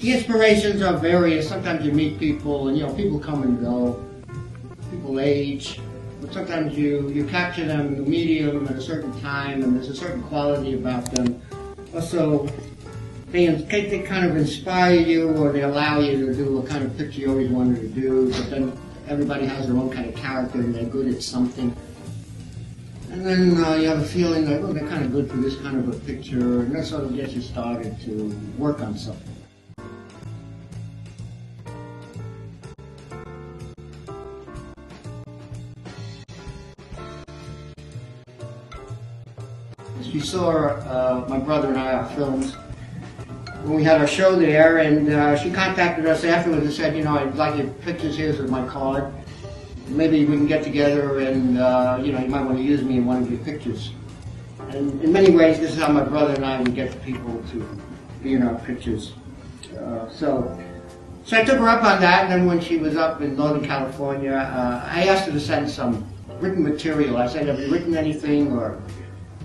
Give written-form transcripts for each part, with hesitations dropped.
The inspirations are various. Sometimes you meet people, and people come and go. People age, but sometimes you capture them in the medium at a certain time, and there's a certain quality about them. Also, they kind of inspire you, or they allow you to do a kind of picture you always wanted to do. But then everybody has their own kind of character, and they're good at something. And then you have a feeling that, oh, they're kind of good for this kind of a picture, and that sort of gets you started to work on something. She saw my brother and I, our films, when we had our show there, and she contacted us afterwards and said, I'd like your pictures, here's my card. Maybe we can get together and, you might want to use me in one of your pictures. And in many ways, this is how my brother and I would get people to be in our pictures. So I took her up on that, and then when she was up in Northern California, I asked her to send some written material. I said, have you written anything, or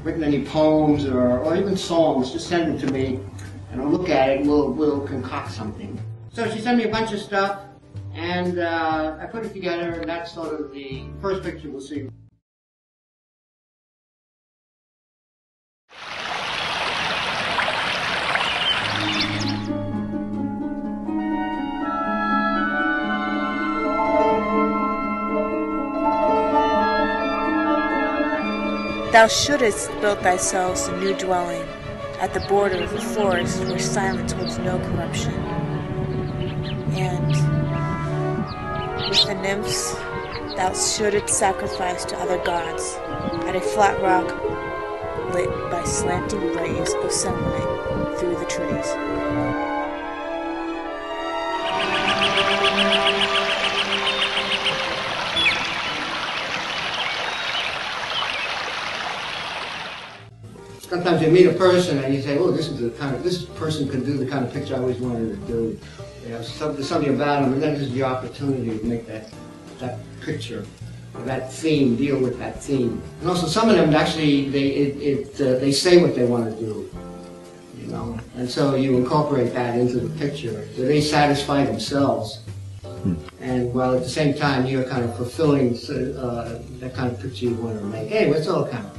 written any poems, or even songs? Just send them to me, and I'll look at it, and we'll concoct something. So she sent me a bunch of stuff, and I put it together, and that's sort of the first picture we'll see. Thou shouldest build thyself a new dwelling at the border of the forest where silence holds no corruption. And with the nymphs thou shouldst sacrifice to other gods at a flat rock lit by slanting rays of sunlight through the trees. Sometimes you meet a person and you say, "Oh, this person can do the kind of picture I always wanted to do." There's something about them, and then there's the opportunity to make that picture, or that theme, deal with that theme. And also, some of them actually they say what they want to do, and so you incorporate that into the picture. So they satisfy themselves, and while at the same time you're kind of fulfilling that kind of picture you want to make. Anyway, it's all kind of